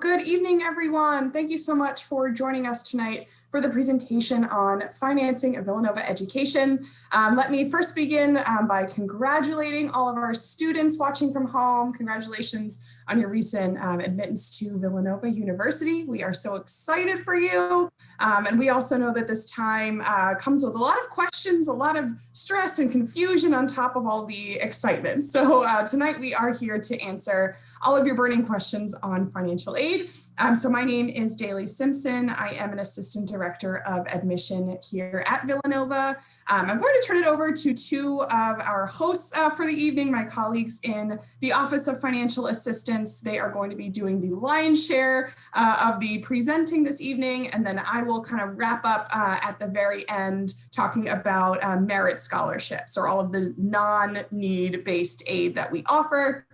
Good evening, everyone. Thank you so much for joining us tonight for the presentation on financing of Villanova education. Let me first begin by congratulating all of our students watching from home. Congratulations on your recent admittance to Villanova University. We are so excited for you. And we also know that this time comes with a lot of questions, a lot of stress and confusion on top of all the excitement. So tonight we are here to answer all of your burning questions on financial aid. So my name is Daly Simpson. I am an Assistant Director of Admission here at Villanova. I'm going to turn it over to two of our hosts for the evening, my colleagues in the Office of Financial Assistance. They are going to be doing the lion's share of the presenting this evening, and then I will kind of wrap up at the very end talking about merit scholarships or all of the non-need-based aid that we offer.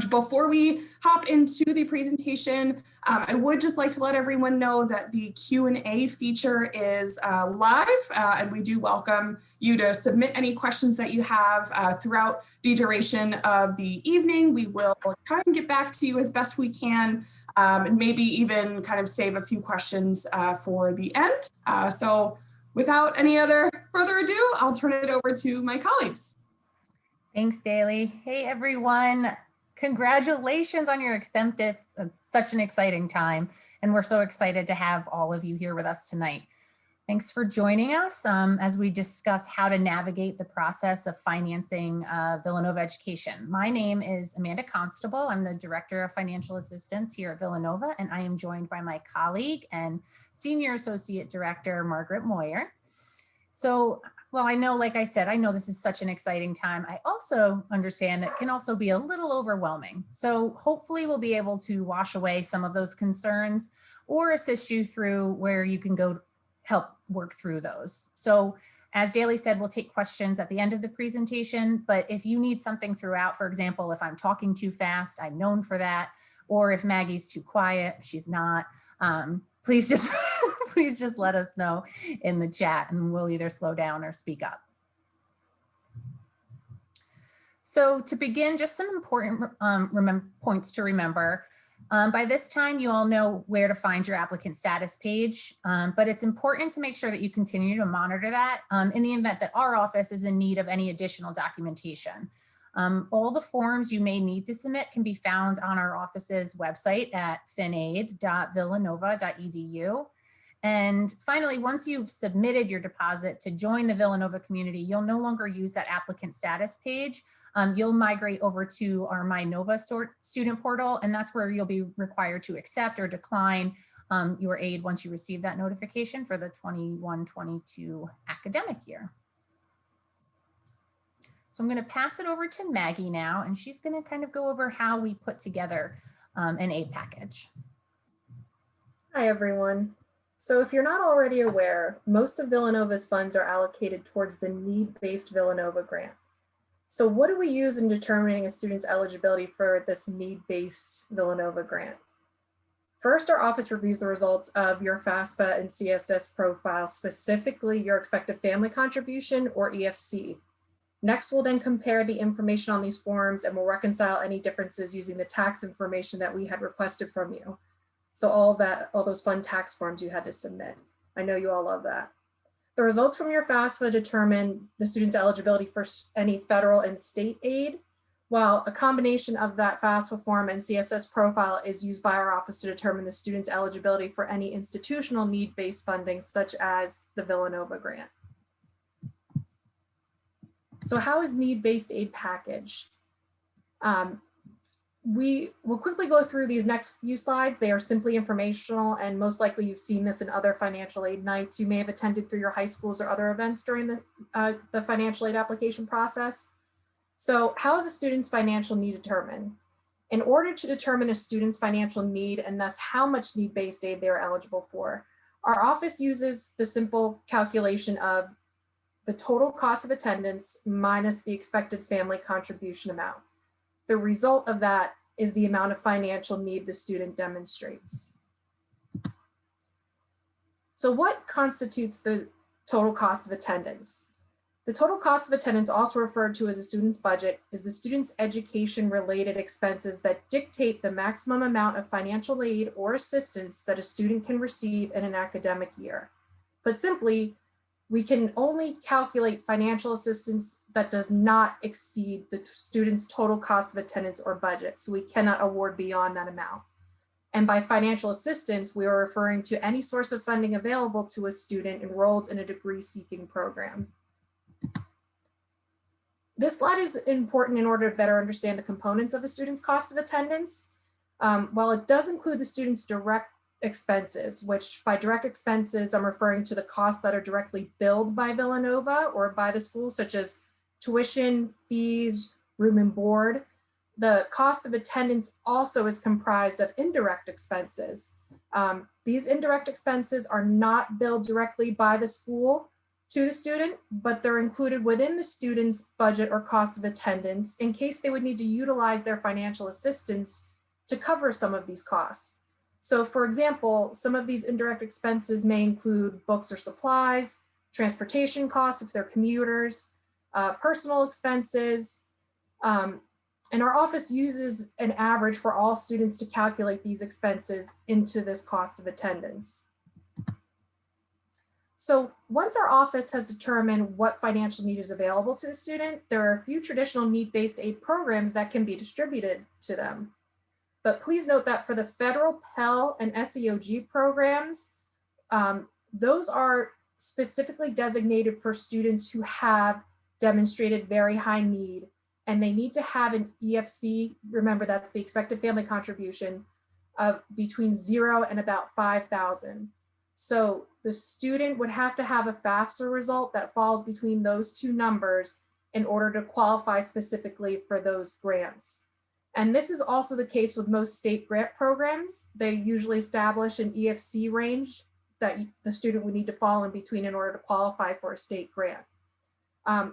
Before we hop into the presentation, I would just like to let everyone know that the Q&A feature is live, and we do welcome you to submit any questions that you have throughout the duration of the evening. We will try and get back to you as best we can, and maybe even kind of save a few questions for the end. So without any further ado, I'll turn it over to my colleagues. Thanks, Daly. Hey, everyone. Congratulations on your acceptance. It's such an exciting time, and we're so excited to have all of you here with us tonight. Thanks for joining us as we discuss how to navigate the process of financing Villanova education. My name is Amanda Constable. I'm the Director of Financial Assistance here at Villanova, and I am joined by my colleague and Senior Associate Director, Margaret Moyer. So, well, I know, like I said, I know this is such an exciting time. I also understand it can also be a little overwhelming. So hopefully we'll be able to wash away some of those concerns or assist you through where you can go help work through those. So as Daly said, we'll take questions at the end of the presentation, but if you need something throughout, for example, if I'm talking too fast, I'm known for that, or if Maggie's too quiet, she's not, please just please just let us know in the chat and we'll either slow down or speak up. So to begin, just some important points to remember. By this time, you all know where to find your applicant status page, but it's important to make sure that you continue to monitor that in the event that our office is in need of any additional documentation. All the forms you may need to submit can be found on our office's website at finaid.villanova.edu. And finally, once you've submitted your deposit to join the Villanova community, you'll no longer use that applicant status page. You'll migrate over to our MyNova student portal, and that's where you'll be required to accept or decline your aid once you receive that notification for the 21-22 academic year. So I'm going to pass it over to Maggie now, and she's going to kind of go over how we put together an aid package. Hi, everyone. So if you're not already aware, most of Villanova's funds are allocated towards the need-based Villanova Grant. So what do we use in determining a student's eligibility for this need-based Villanova Grant? First, our office reviews the results of your FAFSA and CSS profile, specifically your expected family contribution or EFC. Next, we'll then compare the information on these forms and we'll reconcile any differences using the tax information that we had requested from you. So all those fun tax forms you had to submit. I know you all love that. The results from your FAFSA determine the student's eligibility for any federal and state aid, while a combination of that FAFSA form and CSS profile is used by our office to determine the student's eligibility for any institutional need-based funding, such as the Villanova Grant. So how is need-based aid packaged? We will quickly go through these next few slides. They are simply informational, and most likely you've seen this in other financial aid nights you may have attended through your high schools or other events during the financial aid application process. So how is a student's financial need determined? In order to determine a student's financial need and thus how much need-based aid they are eligible for, our office uses the simple calculation of the total cost of attendance minus the expected family contribution amount. The result of that is the amount of financial need the student demonstrates. So what constitutes the total cost of attendance? The total cost of attendance, also referred to as a student's budget, is the student's education-related expenses that dictate the maximum amount of financial aid or assistance that a student can receive in an academic year. Put simply, we can only calculate financial assistance that does not exceed the student's total cost of attendance or budget, so we cannot award beyond that amount. And by financial assistance, we are referring to any source of funding available to a student enrolled in a degree-seeking program. This slide is important in order to better understand the components of a student's cost of attendance. While it does include the student's direct expenses, which by direct expenses, I'm referring to the costs that are directly billed by Villanova or by the school, such as tuition, fees, room and board. The cost of attendance also is comprised of indirect expenses. These indirect expenses are not billed directly by the school to the student, but they're included within the student's budget or cost of attendance in case they would need to utilize their financial assistance to cover some of these costs. So for example, some of these indirect expenses may include books or supplies, transportation costs if they're commuters, personal expenses, and our office uses an average for all students to calculate these expenses into this cost of attendance. So once our office has determined what financial need is available to the student, there are a few traditional need-based aid programs that can be distributed to them. But please note that for the federal Pell and SEOG programs, those are specifically designated for students who have demonstrated very high need, and they need to have an EFC, remember that's the expected family contribution, of between 0 and about 5,000. So the student would have to have a FAFSA result that falls between those two numbers in order to qualify specifically for those grants. And this is also the case with most state grant programs. They usually establish an EFC range that the student would need to fall in between in order to qualify for a state grant.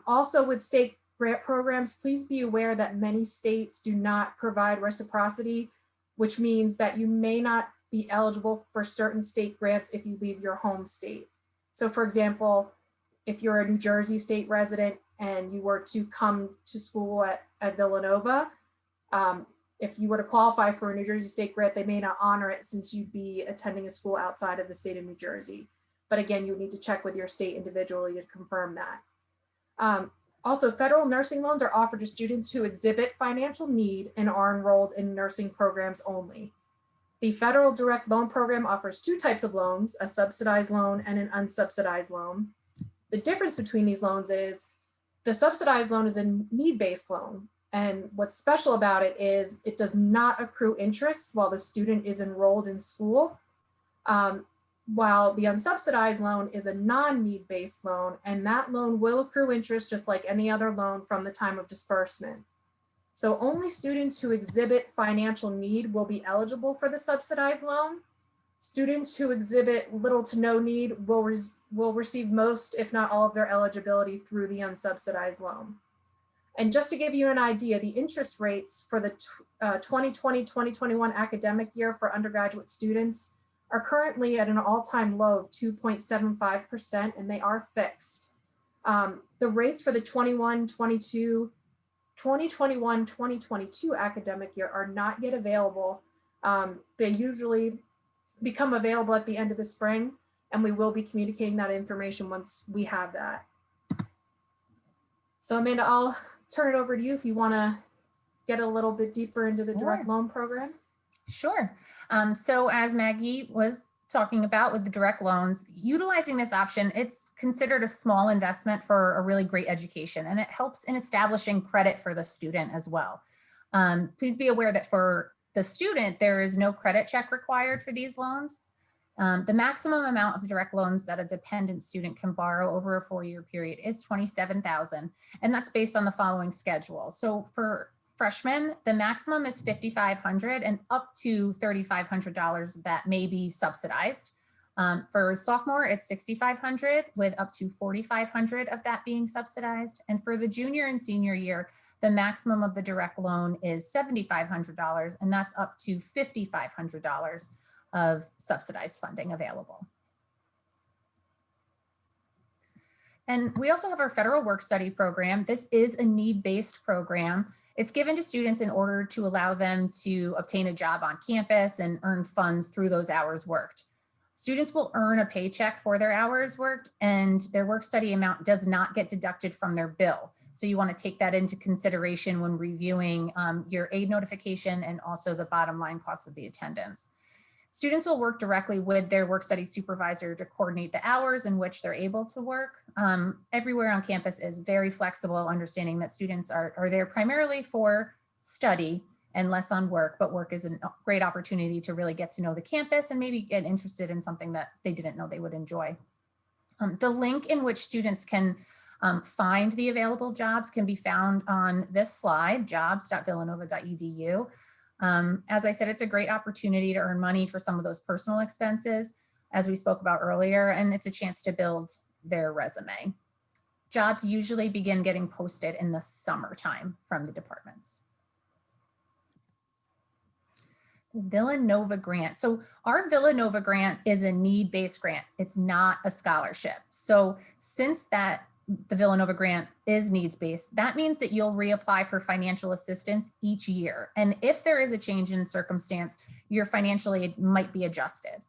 Also with state grant programs, please be aware that many states do not provide reciprocity, which means that you may not be eligible for certain state grants if you leave your home state. So for example, if you're a New Jersey state resident and you were to come to school at Villanova, if you were to qualify for a New Jersey state grant, they may not honor it since you'd be attending a school outside of the state of New Jersey. But again, you would need to check with your state individually to confirm that. Also, federal nursing loans are offered to students who exhibit financial need and are enrolled in nursing programs only. The federal direct loan program offers two types of loans, a subsidized loan and an unsubsidized loan. The difference between these loans is the subsidized loan is a need-based loan. And what's special about it is it does not accrue interest while the student is enrolled in school, while the unsubsidized loan is a non-need-based loan, and that loan will accrue interest just like any other loan from the time of disbursement. So only students who exhibit financial need will be eligible for the subsidized loan. Students who exhibit little to no need will receive most, if not all, of their eligibility through the unsubsidized loan. And just to give you an idea, the interest rates for the 2020-2021 academic year for undergraduate students are currently at an all-time low of 2.75%, and they are fixed. The rates for the 2021-2022 academic year are not yet available. They usually become available at the end of the spring, and we will be communicating that information once we have that. So Amanda, I'll turn it over to you if you want to get a little bit deeper into the direct loan program. Sure. So as Maggie was talking about with the direct loans, utilizing this option, it's considered a small investment for a really great education, and it helps in establishing credit for the student as well. Please be aware that for the student, there is no credit check required for these loans. The maximum amount of direct loans that a dependent student can borrow over a 4-year period is $27,000, and that's based on the following schedule. So for freshmen, the maximum is $5,500 and up to $3,500 of that may be subsidized. For sophomore, it's $6,500 with up to $4,500 of that being subsidized. And for the junior and senior year, the maximum of the direct loan is $7,500, and that's up to $5,500 of subsidized funding available. And we also have our federal work study program. This is a need-based program. It's given to students in order to allow them to obtain a job on campus and earn funds through those hours worked. Students will earn a paycheck for their hours worked, and their work study amount does not get deducted from their bill. So you want to take that into consideration when reviewing your aid notification and also the bottom line cost of the attendance. Students will work directly with their work study supervisor to coordinate the hours in which they're able to work. Everywhere on campus is very flexible, understanding that students are there primarily for study and less on work, but work is a great opportunity to really get to know the campus and maybe get interested in something that they didn't know they would enjoy. The link in which students can find the available jobs can be found on this slide, jobs.villanova.edu. As I said, it's a great opportunity to earn money for some of those personal expenses, as we spoke about earlier, and it's a chance to build their resume. Jobs usually begin getting posted in the summertime from the departments. Villanova Grant. So our Villanova Grant is a need-based grant. It's not a scholarship. So since the Villanova Grant is needs-based, that means that you'll reapply for financial assistance each year. And if there is a change in circumstance, your financial aid might be adjusted.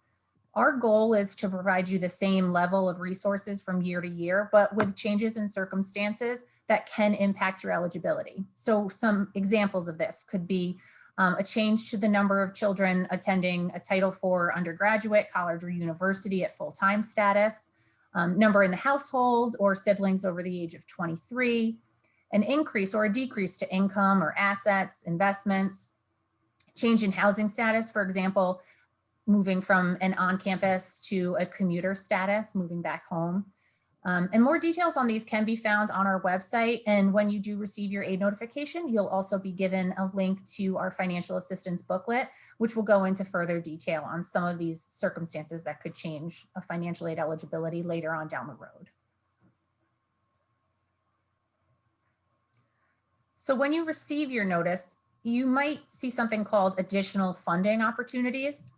Our goal is to provide you the same level of resources from year to year, but with changes in circumstances that can impact your eligibility. So some examples of this could be a change to the number of children attending a Title IV undergraduate, college, or university at full-time status, number in the household or siblings over the age of 23, an increase or a decrease to income or assets, investments, change in housing status, for example, moving from an on-campus to a commuter status, moving back home. And more details on these can be found on our website. And when you do receive your aid notification, you'll also be given a link to our financial assistance booklet, which will go into further detail on some of these circumstances that could change a financial aid eligibility later on down the road. So when you receive your notice, you might see something called additional funding opportunities.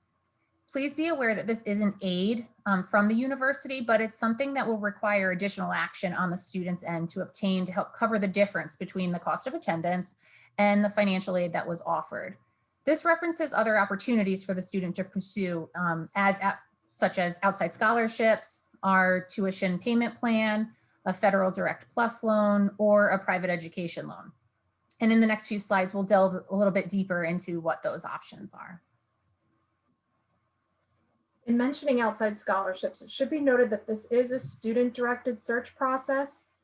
Please be aware that this isn't aid from the university, but it's something that will require additional action on the student's end to obtain to help cover the difference between the cost of attendance and the financial aid that was offered. This references other opportunities for the student to pursue such as outside scholarships, our tuition payment plan, a federal direct plus loan, or a private education loan. And in the next few slides, we'll delve a little bit deeper into what those options are. In mentioning outside scholarships, it should be noted that this is a student-directed search process.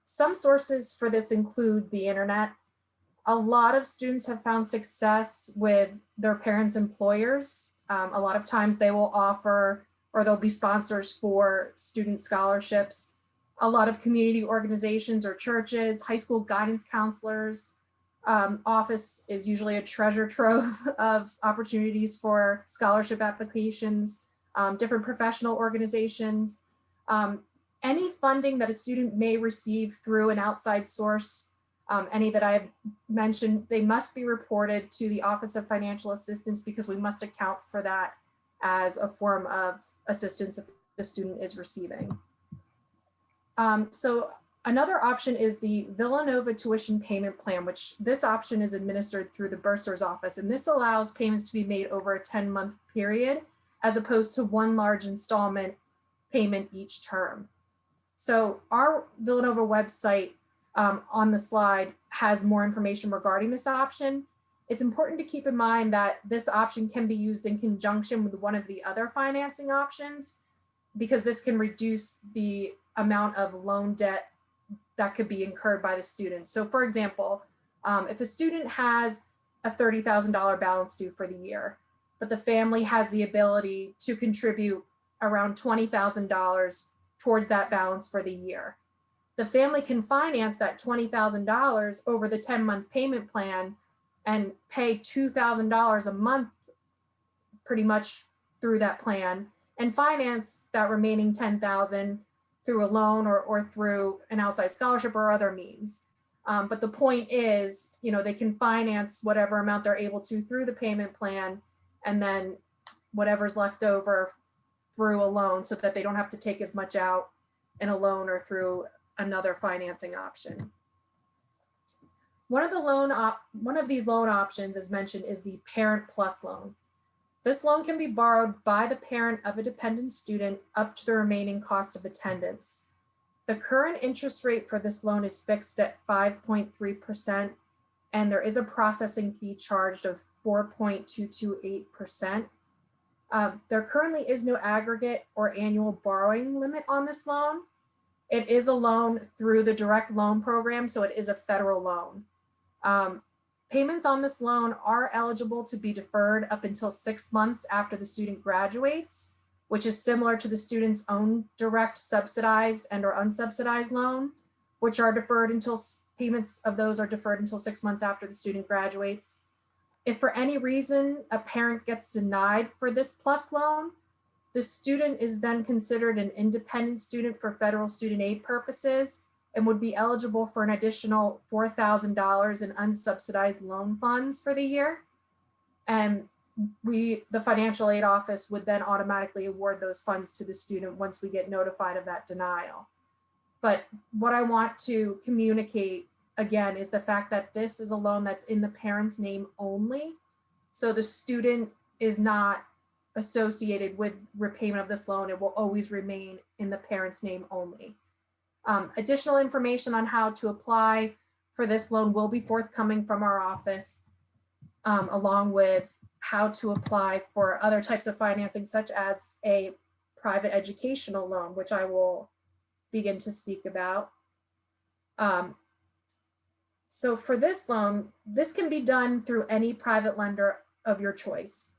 Some sources for this include the internet. A lot of students have found success with their parents' employers. A lot of times they will offer, or they'll be sponsors for student scholarships. A lot of community organizations or churches, high school guidance counselors, office is usually a treasure trove of opportunities for scholarship applications, different professional organizations. Any funding that a student may receive through an outside source, any that I have mentioned, they must be reported to the Office of Financial Assistance because we must account for that as a form of assistance that the student is receiving. So another option is the Villanova Tuition Payment Plan, which this option is administered through the bursar's office. And this allows payments to be made over a 10-month period, as opposed to one large installment payment each term. So our Villanova website on the slide has more information regarding this option. It's important to keep in mind that this option can be used in conjunction with one of the other financing options, because this can reduce the amount of loan debt that could be incurred by the student. So for example, if a student has a $30,000 balance due for the year, but the family has the ability to contribute around $20,000 towards that balance for the year, the family can finance that $20,000 over the 10-month payment plan and pay $2,000 a month pretty much through that plan, and finance that remaining $10,000 through a loan or through an outside scholarship or other means. But the point is, they can finance whatever amount they're able to through the payment plan, and then whatever's left over through a loan, so that they don't have to take as much out in a loan or through another financing option. One of these loan options, as mentioned, is the Parent Plus loan. This loan can be borrowed by the parent of a dependent student up to the remaining cost of attendance. The current interest rate for this loan is fixed at 5.3%, and there is a processing fee charged of 4.228%. There currently is no aggregate or annual borrowing limit on this loan. It is a loan through the direct loan program, so it is a federal loan. Payments on this loan are eligible to be deferred up until 6 months after the student graduates, which is similar to the student's own direct subsidized and or unsubsidized loan, which are deferred until payments of those are deferred until 6 months after the student graduates. If for any reason a parent gets denied for this plus loan, the student is then considered an independent student for federal student aid purposes and would be eligible for an additional $4,000 in unsubsidized loan funds for the year. And the financial aid office would then automatically award those funds to the student once we get notified of that denial. But what I want to communicate again is the fact that this is a loan that's in the parent's name only. So the student is not associated with repayment of this loan. It will always remain in the parent's name only. Additional information on how to apply for this loan will be forthcoming from our office, along with how to apply for other types of financing, such as a private educational loan, which I will begin to speak about. So for this loan, this can be done through any private lender of your choice.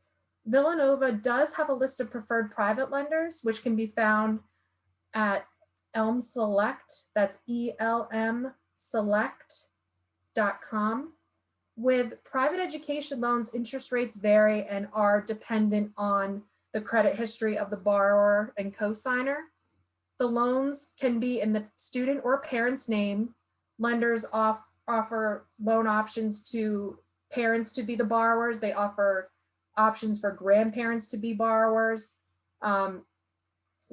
Villanova does have a list of preferred private lenders, which can be found at Elm Select, that's elmselect.com. With private education loans, interest rates vary and are dependent on the credit history of the borrower and cosigner. The loans can be in the student or parent's name. Lenders offer loan options to parents to be the borrowers. They offer options for grandparents to be borrowers.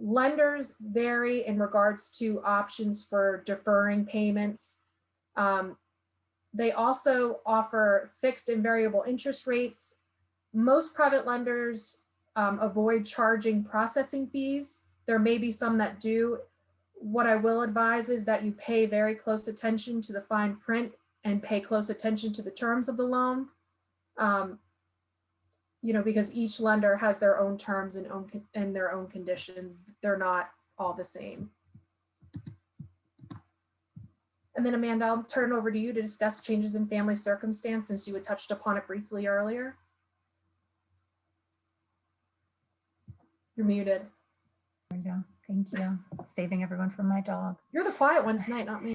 Lenders vary in regards to options for deferring payments. They also offer fixed and variable interest rates. Most private lenders avoid charging processing fees. There may be some that do. What I will advise is that you pay very close attention to the fine print and pay close attention to the terms of the loan. Because each lender has their own terms and their own conditions. They're not all the same. And then Amanda, I'll turn it over to you to discuss changes in family circumstance, since you had touched upon it briefly earlier. You're muted. There we go. Thank you. Saving everyone from my dog. You're the quiet one tonight, not me.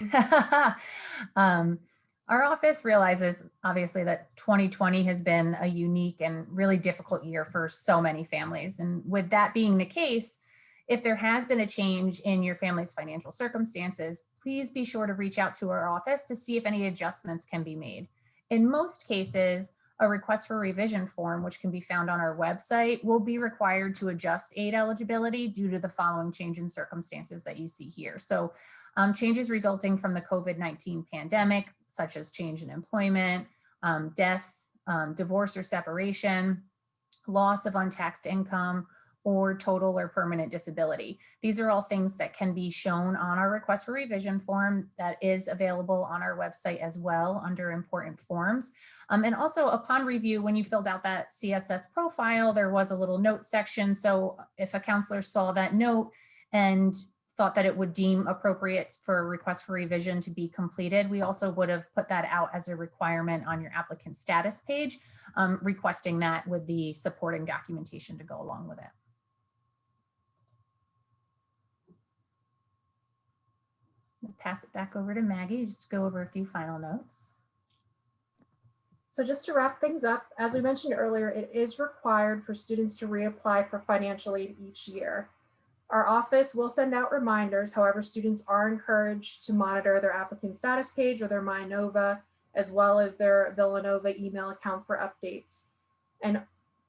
Our office realizes, obviously, that 2020 has been a unique and really difficult year for so many families. And with that being the case, if there has been a change in your family's financial circumstances, please be sure to reach out to our office to see if any adjustments can be made. In most cases, a request for revision form, which can be found on our website, will be required to adjust aid eligibility due to the following change in circumstances that you see here. So changes resulting from the COVID-19 pandemic, such as change in employment, death, divorce or separation, loss of untaxed income, or total or permanent disability. These are all things that can be shown on our request for revision form that is available on our website as well under important forms. And also upon review, when you filled out that CSS profile, there was a little note section. So if a counselor saw that note and thought that it would deem appropriate for a request for revision to be completed, we also would have put that out as a requirement on your applicant status page, requesting that with the supporting documentation to go along with it. Pass it back over to Maggie just to go over a few final notes. So just to wrap things up, as we mentioned earlier, it is required for students to reapply for financial aid each year. Our office will send out reminders. However, students are encouraged to monitor their applicant status page or their MyNova, as well as their Villanova email account for updates. And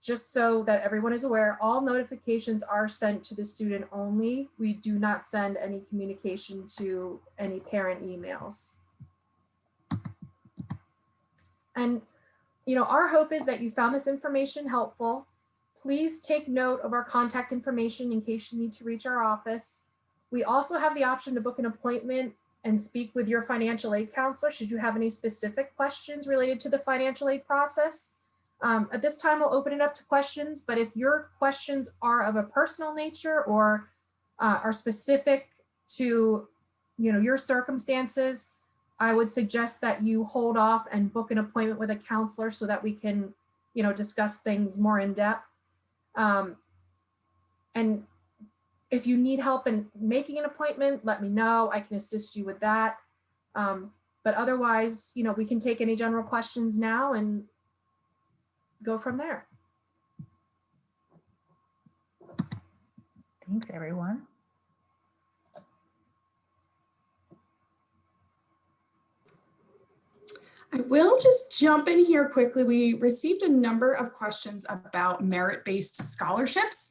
just so that everyone is aware, all notifications are sent to the student only. We do not send any communication to any parent emails. And, our hope is that you found this information helpful. Please take note of our contact information in case you need to reach our office. We also have the option to book an appointment and speak with your financial aid counselor should you have any specific questions related to the financial aid process. At this time, we'll open it up to questions, but if your questions are of a personal nature or are specific to your circumstances, I would suggest that you hold off and book an appointment with a counselor so that we can discuss things more in depth. And if you need help in making an appointment, let me know. I can assist you with that. But otherwise, we can take any general questions now and go from there. Thanks, everyone. I will just jump in here quickly. We received a number of questions about merit-based scholarships.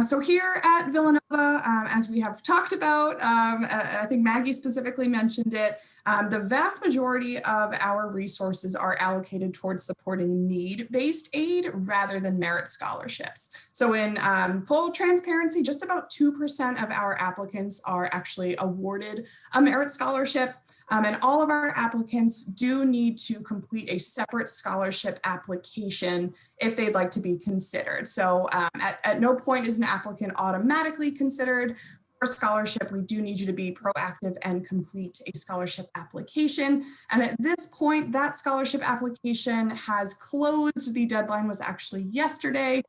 So here at Villanova, as we have talked about, I think Maggie specifically mentioned it, the vast majority of our resources are allocated towards supporting need-based aid rather than merit scholarships. So in full transparency, just about 2% of our applicants are actually awarded a merit scholarship. And all of our applicants do need to complete a separate scholarship application if they'd like to be considered. So at no point is an applicant automatically considered for scholarship. We do need you to be proactive and complete a scholarship application. And at this point, that scholarship application has closed. The deadline was actually yesterday.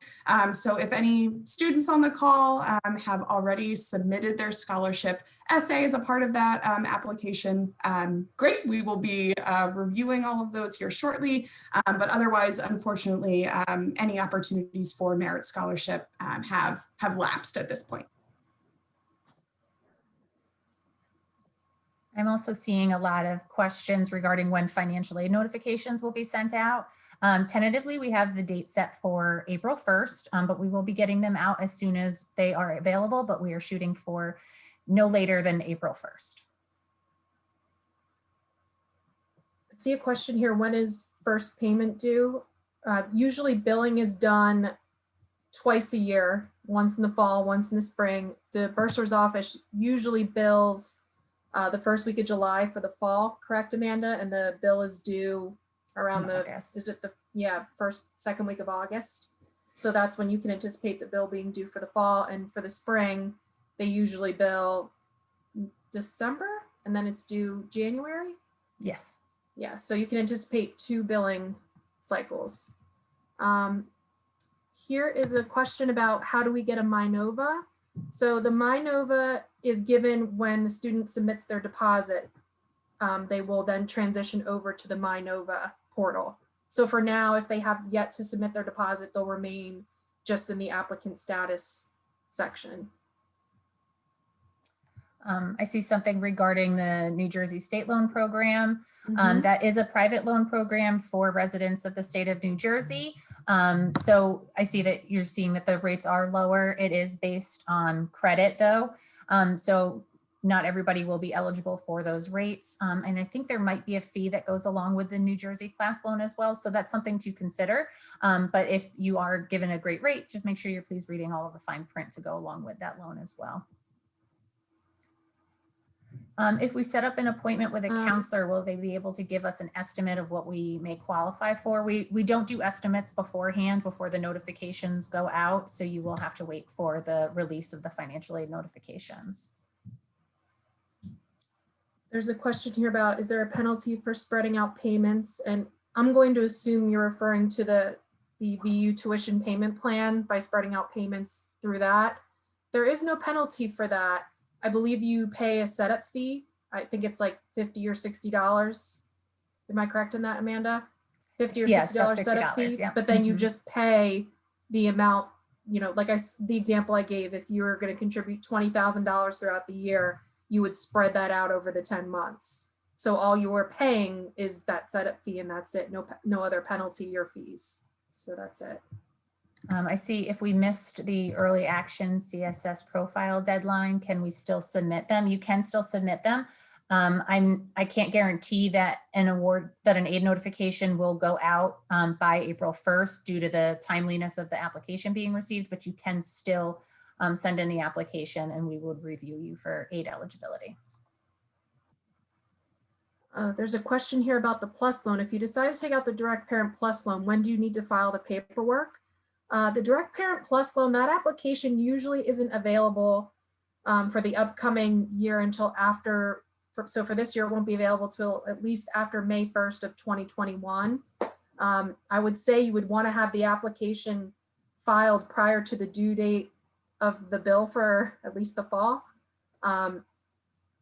So if any students on the call have already submitted their scholarship essay as a part of that application, great. We will be reviewing all of those here shortly. But otherwise, unfortunately, any opportunities for merit scholarship have lapsed at this point. I'm also seeing a lot of questions regarding when financial aid notifications will be sent out. Tentatively, we have the date set for April 1st, but we will be getting them out as soon as they are available, but we are shooting for no later than April 1st. I see a question here. When is first payment due? Usually billing is done twice a year, once in the fall, once in the spring. The bursar's office usually bills the first week of July for the fall, correct, Amanda? And the bill is due around second week of August. So that's when you can anticipate the bill being due for the fall. And for the spring, they usually bill December and then it's due January. Yes. Yeah, so you can anticipate 2 billing cycles. Here is a question about how do we get a MyNova? So the MyNova is given when the student submits their deposit. They will then transition over to the MyNova portal. So for now, if they have yet to submit their deposit, they'll remain just in the applicant status section. I see something regarding the New Jersey State Loan Program. Mm-hmm. That is a private loan program for residents of the state of New Jersey. So I see that you're seeing that the rates are lower. It is based on credit though. So not everybody will be eligible for those rates. And I think there might be a fee that goes along with the New Jersey class loan as well. So that's something to consider. But if you are given a great rate, just make sure you're please reading all of the fine print to go along with that loan as well. If we set up an appointment with a counselor, will they be able to give us an estimate of what we may qualify for? We don't do estimates beforehand before the notifications go out. So you will have to wait for the release of the financial aid notifications. There's a question here about, is there a penalty for spreading out payments? And I'm going to assume you're referring to the VU tuition payment plan by spreading out payments through that. There is no penalty for that. I believe you pay a setup fee. I think it's like $50 or $60. Am I correct in that, Amanda? $50 or $60 setup fee, yeah. But then you just pay the amount, like the example I gave, if you were going to contribute $20,000 throughout the year, you would spread that out over the 10 months. So all you are paying is that setup fee and that's it. No other penalty or fees. So that's it. I see if we missed the early action CSS profile deadline, can we still submit them? You can still submit them. I can't guarantee that an aid notification will go out by April 1st due to the timeliness of the application being received, but you can still send in the application and we would review you for aid eligibility. There's a question here about the PLUS loan. If you decide to take out the direct parent PLUS loan, when do you need to file the paperwork? The direct parent PLUS loan, that application usually isn't available for the upcoming year until after, so for this year, it won't be available till at least after May 1st of 2021. I would say you would want to have the application filed prior to the due date of the bill for at least the fall.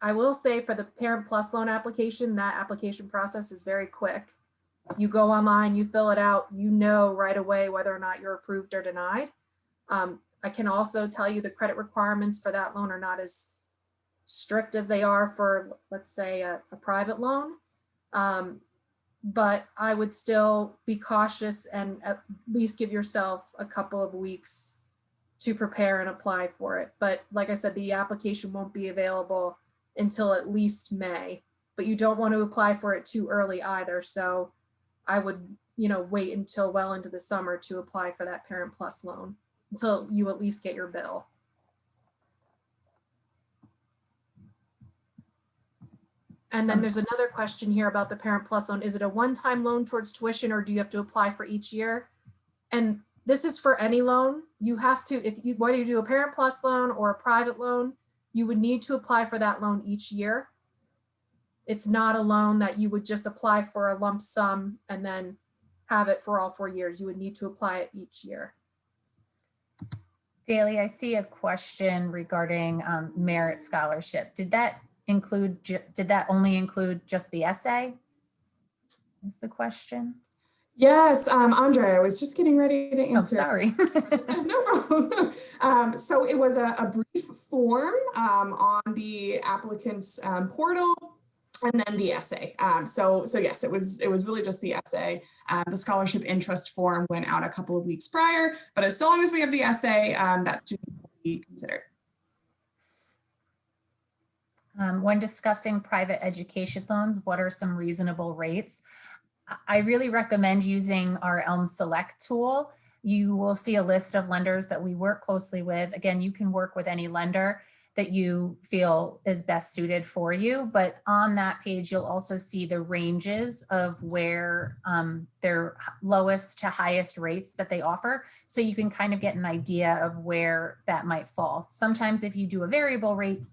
I will say for the Parent Plus loan application, that application process is very quick. You go online, you fill it out, you know right away whether or not you're approved or denied. I can also tell you the credit requirements for that loan are not as strict as they are for, let's say, a private loan. But I would still be cautious and at least give yourself a couple of weeks to prepare and apply for it. But like I said, the application won't be available until at least May, but you don't want to apply for it too early either. So I would, wait until well into the summer to apply for that Parent Plus loan until you at least get your bill. And then there's another question here about the Parent Plus loan. Is it a one-time loan towards tuition or do you have to apply for each year? And this is for any loan. You have to, whether you do a Parent Plus loan or a private loan, you would need to apply for that loan each year. It's not a loan that you would just apply for a lump sum and then have it for all 4 years. You would need to apply it each year. Daly, I see a question regarding merit scholarship. Did that only include just the essay? Is the question? Yes, Andre, I was just getting ready to answer. Oh, sorry. No problem. So it was a brief form on the applicant's portal, and then the essay. So yes, it was really just the essay. The scholarship interest form went out a couple of weeks prior, but as long as we have the essay, that should be considered. When discussing private education loans, what are some reasonable rates? I really recommend using our Elm Select tool. You will see a list of lenders that we work closely with. Again, you can work with any lender that you feel is best suited for you, but on that page, you'll also see the ranges of where their lowest to highest rates that they offer. So you can kind of get an idea of where that might fall. Sometimes if you do a variable rate,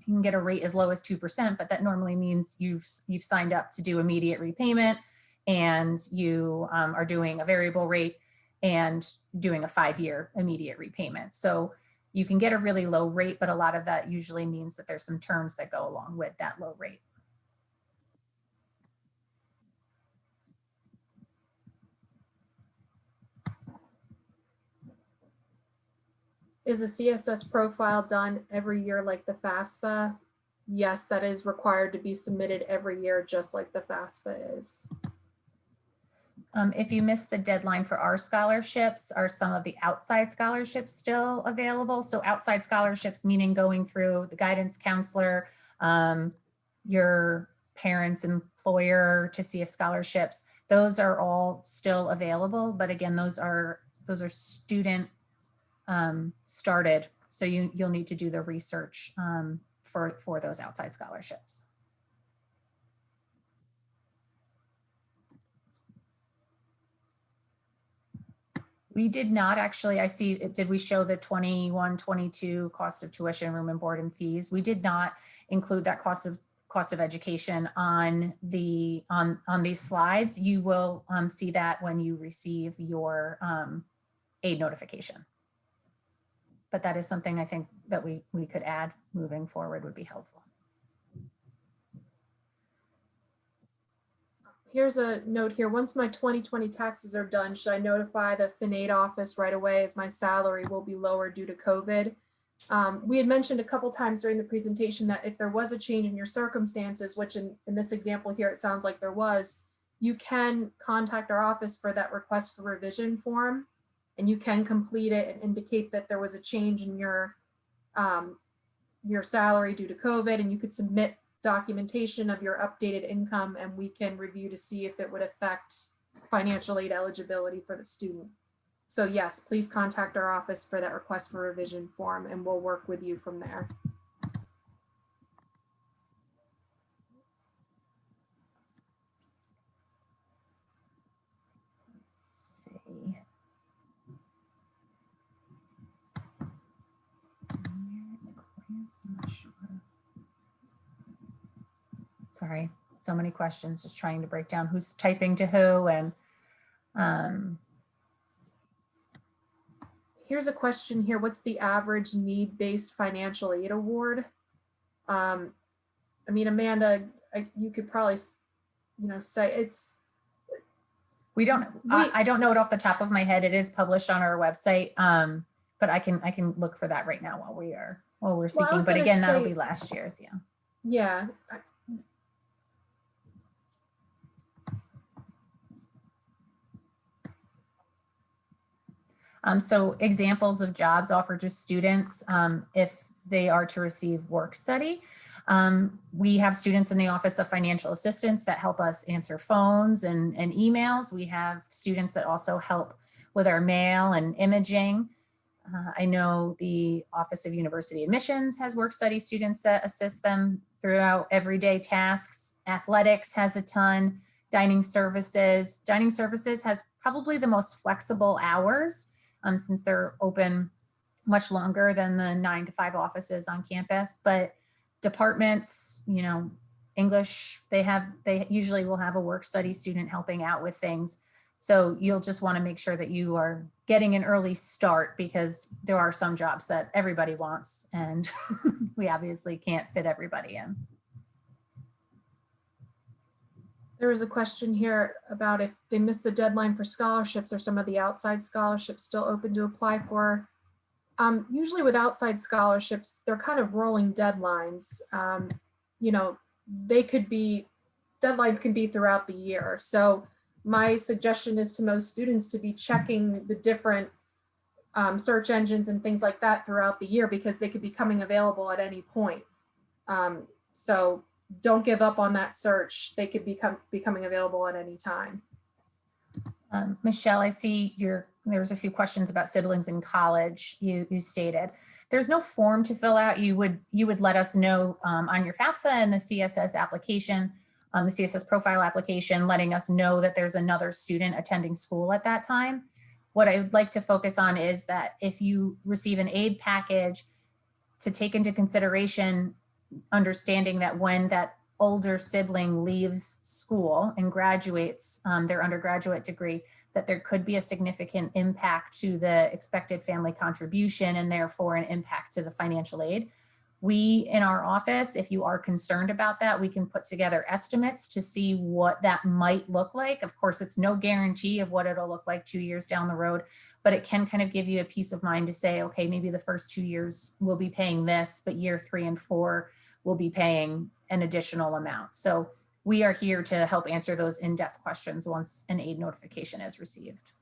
you can get a rate as low as 2%, but that normally means you've signed up to do immediate repayment and you are doing a variable rate and doing a 5-year immediate repayment. So you can get a really low rate, but a lot of that usually means that there's some terms that go along with that low rate. Is a CSS profile done every year like the FAFSA? Yes, that is required to be submitted every year, just like the FAFSA is. If you missed the deadline for our scholarships, are some of the outside scholarships still available? So outside scholarships, meaning going through the guidance counselor, your parents' employer to see if scholarships, those are all still available. But again, those are student started. So you'll need to do the research for those outside scholarships. We did not actually, I see, did we show the 21-22 cost of tuition, room and board and fees? We did not include that cost of education on these slides. You will see that when you receive your aid notification. But that is something I think that we could add moving forward would be helpful. Here's a note here. Once my 2020 taxes are done, should I notify the FinAid office right away as my salary will be lower due to COVID? We had mentioned a couple times during the presentation that if there was a change in your circumstances, which in this example here, it sounds like there was, you can contact our office for that request for revision form. and you can complete it and indicate that there was a change in your salary due to COVID, and you could submit documentation of your updated income, and we can review to see if it would affect financial aid eligibility for the student. So yes, please contact our office for that request for revision form, and we'll work with you from there. Let's see. I'm not sure. Sorry, so many questions, just trying to break down who's typing to who. And here's a question here. What's the average need-based financial aid award? I mean, Amanda, you could probably, say it's. I don't know it off the top of my head. It is published on our website, but I can look for that right now while we're speaking. Well, but again, that'll be last year's. Yeah. Yeah. So examples of jobs offered to students if they are to receive work study. We have students in the Office of Financial Assistance that help us answer phones and emails. We have students that also help with our mail and imaging. I know the Office of University Admissions has work study students that assist them throughout everyday tasks. Athletics has a ton. Dining services. Dining services has probably the most flexible hours since they're open much longer than the 9 to 5 offices on campus. But departments, English, they usually will have a work study student helping out with things. So you'll just want to make sure that you are getting an early start, because there are some jobs that everybody wants and we obviously can't fit everybody in. There was a question here about if they missed the deadline for scholarships, or some of the outside scholarships still open to apply for. Usually with outside scholarships, they're kind of rolling deadlines. Deadlines can be throughout the year. So my suggestion is to most students to be checking the different search engines and things like that throughout the year, because they could be coming available at any point. So don't give up on that search. They could be becoming available at any time. Michelle, I see there's a few questions about siblings in college. You stated there's no form to fill out. You would let us know on your FAFSA and the CSS application, the CSS profile application, letting us know that there's another student attending school at that time. What I would like to focus on is that if you receive an aid package, to take into consideration understanding that when that older sibling leaves school and graduates their undergraduate degree, that there could be a significant impact to the expected family contribution and therefore an impact to the financial aid. We in our office, if you are concerned about that, we can put together estimates to see what that might look like. Of course, it's no guarantee of what it'll look like 2 years down the road, but it can kind of give you a peace of mind to say, okay, maybe the first 2 years we'll be paying this, but year 3 and 4 we'll be paying an additional amount. So we are here to help answer those in-depth questions once an aid notification is received.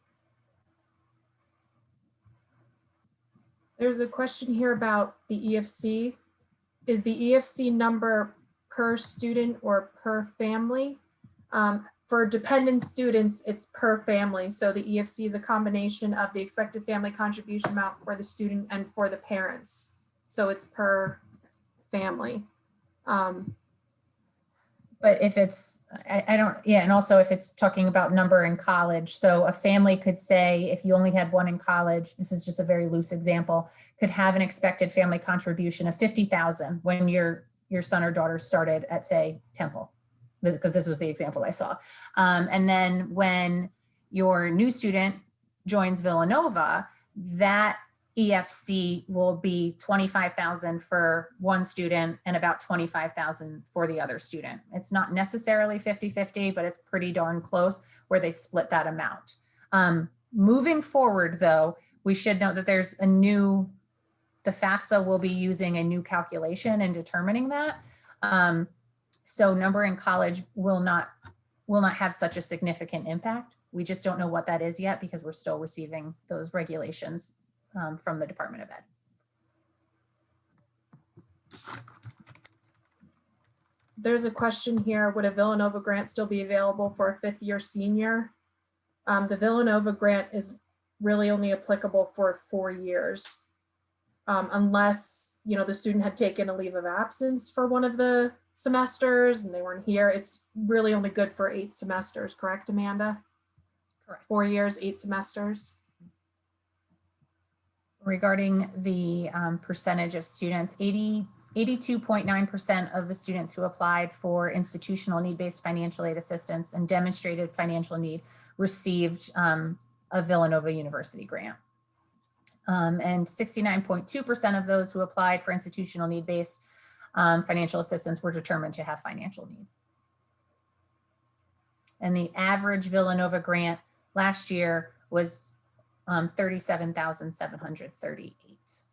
There's a question here about the EFC. Is the EFC number per student or per family? For dependent students, it's per family. So the EFC is a combination of the expected family contribution amount for the student and for the parents. So it's per family. But if it's, and also if it's talking about number in college, so a family could say, if you only had one in college, this is just a very loose example, could have an expected family contribution of $50,000 when your son or daughter started at, say, Temple, because this was the example I saw. And then when your new student joins Villanova, that EFC will be $25,000 for one student and about $25,000 for the other student. It's not necessarily 50-50, but it's pretty darn close where they split that amount. Moving forward, though, we should note that there's the FAFSA will be using a new calculation in determining that. So number in college will not have such a significant impact. We just don't know what that is yet because we're still receiving those regulations from the Department of Ed. There's a question here, would a Villanova grant still be available for a fifth year senior? The Villanova grant is really only applicable for 4 years. Unless, you know, the student had taken a leave of absence for one of the semesters and they weren't here. It's really only good for 8 semesters, correct, Amanda? Correct. 4 years, 8 semesters. Regarding the percentage of students, 82.9% of the students who applied for institutional need-based financial aid assistance and demonstrated financial need received a Villanova University grant. And 69.2% of those who applied for institutional need-based financial assistance were determined to have financial need. And the average Villanova grant last year was $37,738.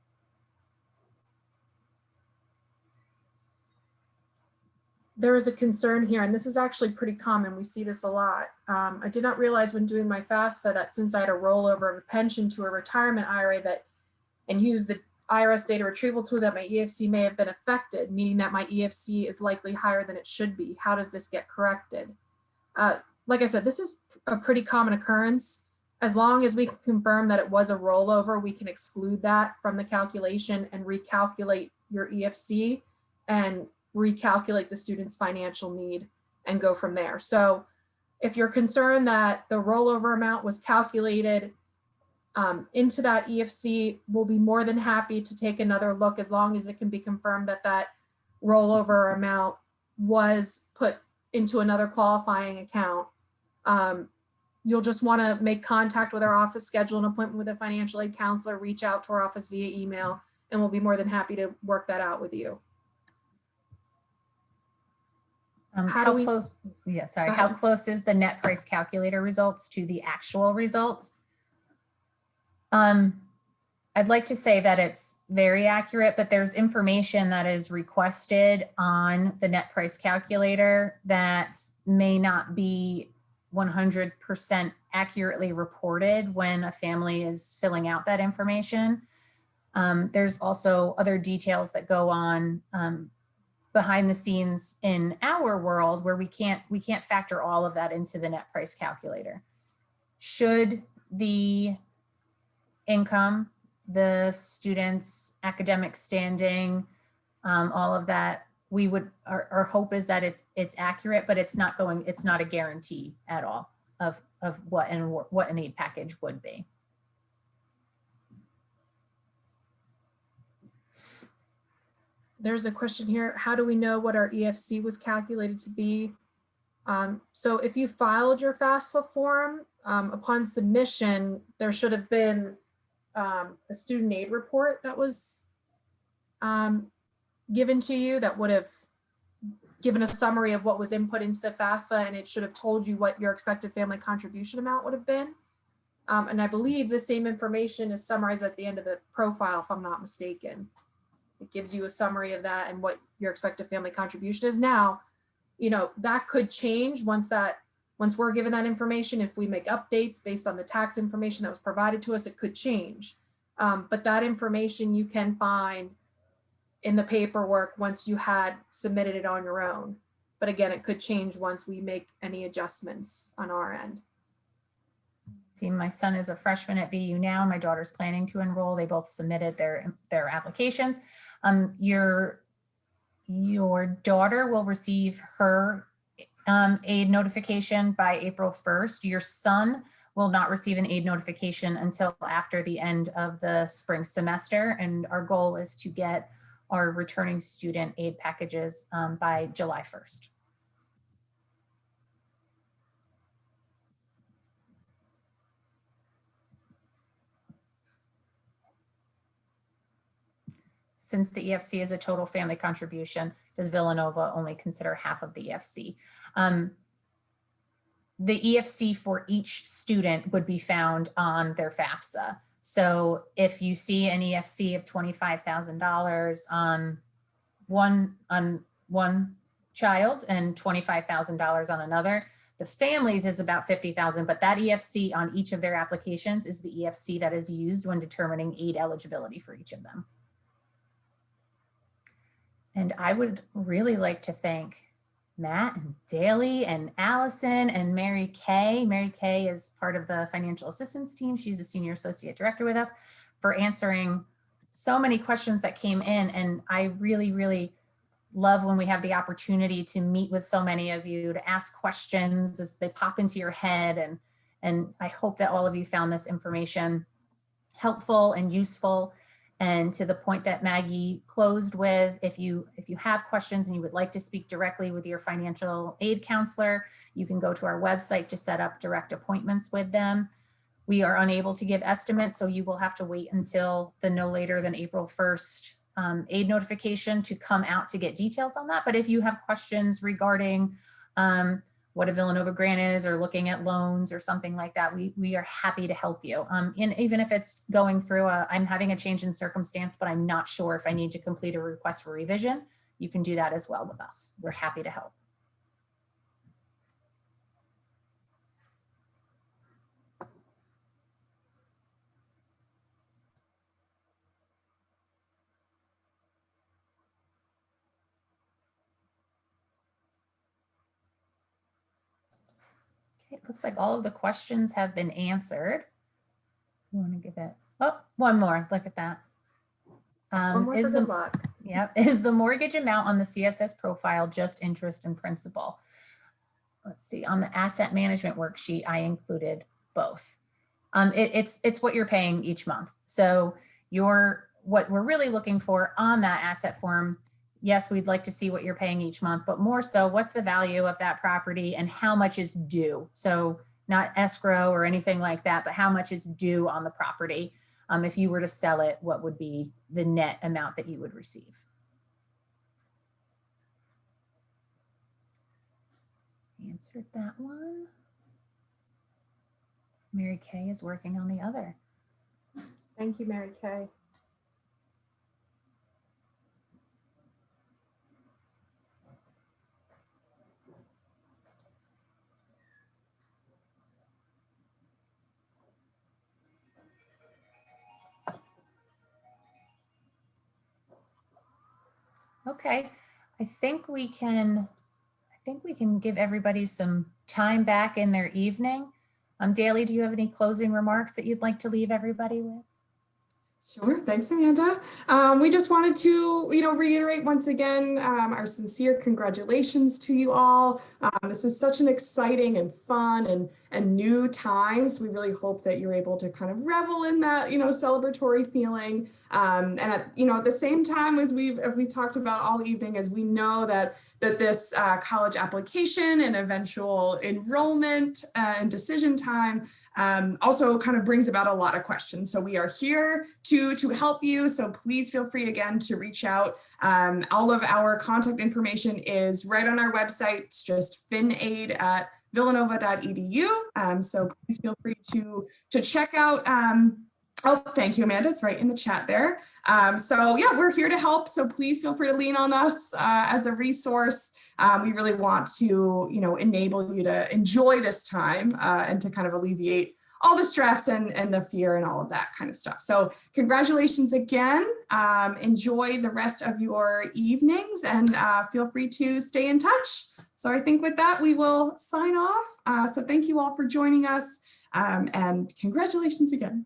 There is a concern here, and this is actually pretty common. We see this a lot. I did not realize when doing my FAFSA that since I had a rollover of a pension to a retirement IRA and used the IRS data retrieval tool, that my EFC may have been affected, meaning that my EFC is likely higher than it should be. How does this get corrected? Like I said, this is a pretty common occurrence. As long as we can confirm that it was a rollover, we can exclude that from the calculation and recalculate your EFC and recalculate the student's financial need and go from there. So if you're concerned that the rollover amount was calculated into that EFC, we'll be more than happy to take another look as long as it can be confirmed that that rollover amount was put into another qualifying account. You'll just want to make contact with our office, schedule an appointment with a financial aid counselor, reach out to our office via email, and we'll be more than happy to work that out with you. How close is the net price calculator results to the actual results? I'd like to say that it's very accurate, but there's information that is requested on the net price calculator that may not be 100% accurately reported when a family is filling out that information. There's also other details that go on behind the scenes in our world where we can't factor all of that into the net price calculator. Should the income, the student's academic standing, all of that, our hope is that it's accurate, but it's not a guarantee at all of what an aid package would be. There's a question here. How do we know what our EFC was calculated to be? So if you filed your FAFSA form, upon submission, there should have been a student aid report that was given to you that would have given a summary of what was input into the FAFSA, and it should have told you what your expected family contribution amount would have been. And I believe the same information is summarized at the end of the profile, if I'm not mistaken. It gives you a summary of that and what your expected family contribution is. Now, you know, that could change once we're given that information. If we make updates based on the tax information that was provided to us, it could change. But that information you can find in the paperwork once you had submitted it on your own. But again, it could change once we make any adjustments on our end. See, my son is a freshman at VU now. My daughter's planning to enroll. They both submitted their applications. Your daughter will receive her aid notification by April 1st. Your son will not receive an aid notification until after the end of the spring semester. And our goal is to get our returning student aid packages by July 1st. Since the EFC is a total family contribution, does Villanova only consider half of the EFC? The EFC for each student would be found on their FAFSA. So if you see an EFC of $25,000 on one child and $25,000 on another, The families is about 50,000, but that EFC on each of their applications is the EFC that is used when determining aid eligibility for each of them. And I would really like to thank Matt and Daly and Allison and Mary Kay. Mary Kay is part of the financial assistance team. She's a senior associate director with us, for answering so many questions that came in. And I really, really love when we have the opportunity to meet with so many of you, to ask questions as they pop into your head. And I hope that all of you found this information helpful and useful. And to the point that Maggie closed with, if you have questions and you would like to speak directly with your financial aid counselor, you can go to our website to set up direct appointments with them. We are unable to give estimates, so you will have to wait until the no later than April 1st aid notification to come out to get details on that. But if you have questions regarding what a Villanova grant is, or looking at loans or something like that, we are happy to help you. And even if it's going through I'm having a change in circumstance, but I'm not sure if I need to complete a request for revision, you can do that as well with us. We're happy to help. Okay, it looks like all of the questions have been answered. You want to give it, oh, one more, look at that. One more for good luck. Yep. Is the mortgage amount on the CSS profile just interest and principal? Let's see, on the asset management worksheet, I included both. It's what you're paying each month. So what we're really looking for on that asset form, yes, we'd like to see what you're paying each month, but more so, what's the value of that property and how much is due? So not escrow or anything like that, but how much is due on the property. If you were to sell it, what would be the net amount that you would receive? Answered that one. Mary Kay is working on the other. Thank you, Mary Kay. Okay, I think we can give everybody some time back in their evening. Daly, do you have any closing remarks that you'd like to leave everybody with? Sure. Thanks, Amanda. We just wanted to, reiterate once again our sincere congratulations to you all. This is such an exciting and fun and new time. So we really hope that you're able to kind of revel in that, celebratory feeling. And at the same time, as we talked about all evening, as we know that this college application and eventual enrollment and decision time also kind of brings about a lot of questions. So we are here to help you. So please feel free again to reach out. All of our contact information is right on our website. It's just finaid@villanova.edu. So please feel free to check out. Oh, thank you, Amanda. It's right in the chat there. So yeah, we're here to help. So please feel free to lean on us as a resource. We really want to, enable you to enjoy this time and to kind of alleviate all the stress and the fear and all of that kind of stuff. So congratulations again. Enjoy the rest of your evenings and feel free to stay in touch. So I think with that, we will sign off. So thank you all for joining us and congratulations again.